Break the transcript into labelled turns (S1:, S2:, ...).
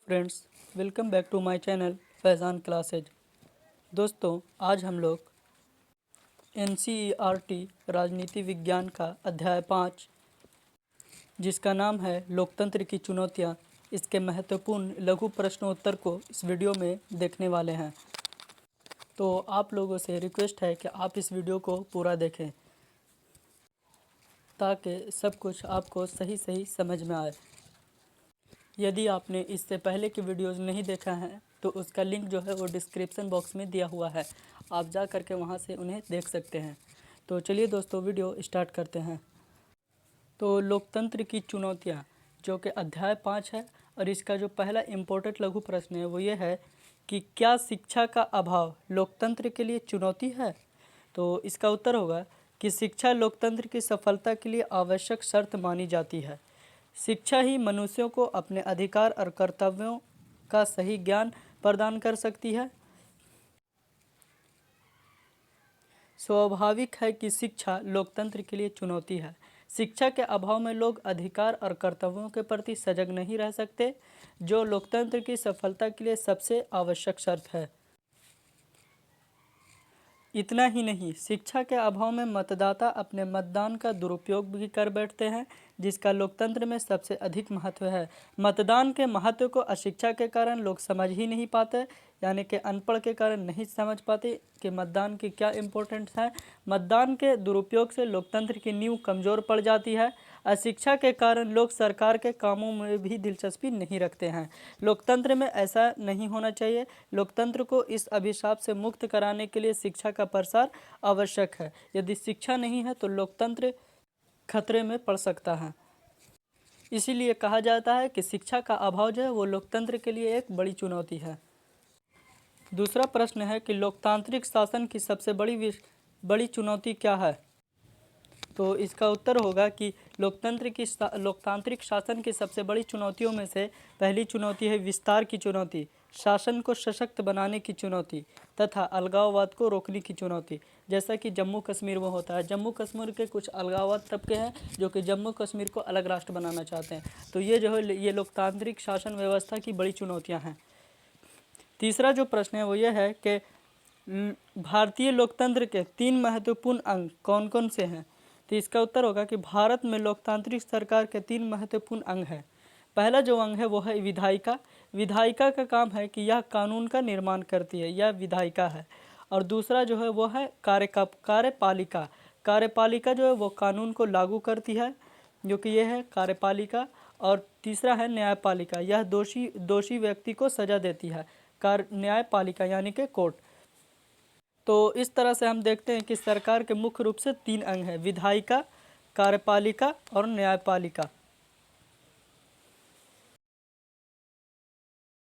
S1: Friends, welcome back to my channel Faizan classes. दोस्तों, आज हम लोग NCERT राजनीति विज्ञान का अध्याय 5 जिसका नाम है लोकतंत्र की चुनौतियाँ, इसके महत्वपूर्ण लघु प्रश्नोत्तर को इस वीडियो में देखने वाले हैं। तो आप लोगों से रिक्वेस्ट है कि आप इस वीडियो को पूरा देखें ताकि सब कुछ आपको सही सही समझ में आए। यदि आपने इससे पहले की वीडियोज़ नहीं देखा है तो उसका लिंक जो है वो डिस्क्रिप्शन बॉक्स में दिया हुआ है, आप जा करके वहाँ से उन्हें देख सकते हैं। तो चलिए दोस्तों, वीडियो स्टार्ट करते हैं। तो लोकतंत्र की चुनौतियाँ जो कि अध्याय 5 है, और इसका जो पहला इम्पोर्टेंट लघु प्रश्न है वो ये है कि क्या शिक्षा का अभाव लोकतंत्र के लिए चुनौती है। तो इसका उत्तर होगा कि शिक्षा लोकतंत्र की सफलता के लिए आवश्यक शर्त मानी जाती है। शिक्षा ही मनुष्यों को अपने अधिकार और कर्तव्यों का सही ज्ञान प्रदान कर सकती है। स्वाभाविक है कि शिक्षा लोकतंत्र के लिए चुनौती है। शिक्षा के अभाव में लोग अधिकार और कर्तव्यों के प्रति सजग नहीं रह सकते, जो लोकतंत्र की सफलता के लिए सबसे आवश्यक शर्त है। इतना ही नहीं, शिक्षा के अभाव में मतदाता अपने मतदान का दुरुपयोग भी कर बैठते हैं, जिसका लोकतंत्र में सबसे अधिक महत्व है। मतदान के महत्व को अशिक्षा के कारण लोग समझ ही नहीं पाते, यानी कि अनपढ़ के कारण नहीं समझ पाते कि मतदान की क्या इम्पोर्टेंस है। मतदान के दुरुपयोग से लोकतंत्र की नींव कमज़ोर पड़ जाती है। अशिक्षा के कारण लोग सरकार के कामों में भी दिलचस्पी नहीं रखते हैं। लोकतंत्र में ऐसा नहीं होना चाहिए। लोकतंत्र को इस अभिशाप से मुक्त कराने के लिए शिक्षा का प्रसार आवश्यक है। यदि शिक्षा नहीं है तो लोकतंत्र खतरे में पड़ सकता है। इसीलिए कहा जाता है कि शिक्षा का अभाव जो है वो लोकतंत्र के लिए एक बड़ी चुनौती है। दूसरा प्रश्न है कि लोकतांत्रिक शासन की सबसे बड़ी चुनौती क्या है। तो इसका उत्तर होगा कि लोकतांत्रिक शासन की सबसे बड़ी चुनौतियों में से पहली चुनौती है विस्तार की चुनौती, शासन को सशक्त बनाने की चुनौती तथा अलगाववाद को रोकने की चुनौती। जैसा कि जम्मू कश्मीर में होता है, जम्मू कश्मीर के कुछ अलगाववाद तबके हैं जो कि जम्मू कश्मीर को अलग राष्ट्र बनाना चाहते हैं। तो ये जो है ये लोकतांत्रिक शासन व्यवस्था की बड़ी चुनौतियाँ हैं। तीसरा जो प्रश्न है वो ये है कि भारतीय लोकतंत्र के 3 महत्वपूर्ण अंग कौन कौन से हैं। तो इसका उत्तर होगा कि भारत में लोकतांत्रिक सरकार के 3 महत्वपूर्ण अंग हैं। पहला जो अंग है वो है विधायिका। विधायिका का काम है कि यह कानून का निर्माण करती है, यह विधायिका है। और दूसरा जो है वो है कार्यपालिका। कार्यपालिका जो है वो कानून को लागू करती है, जो कि ये है कार्यपालिका। और तीसरा है न्यायपालिका, यह दोषी व्यक्ति को सजा देती है। न्यायपालिका यानी कि कोर्ट। तो इस तरह से हम देखते हैं कि सरकार के मुख्य रूप से 3 अंग हैं, विधायिका, कार्यपालिका और न्यायपालिका।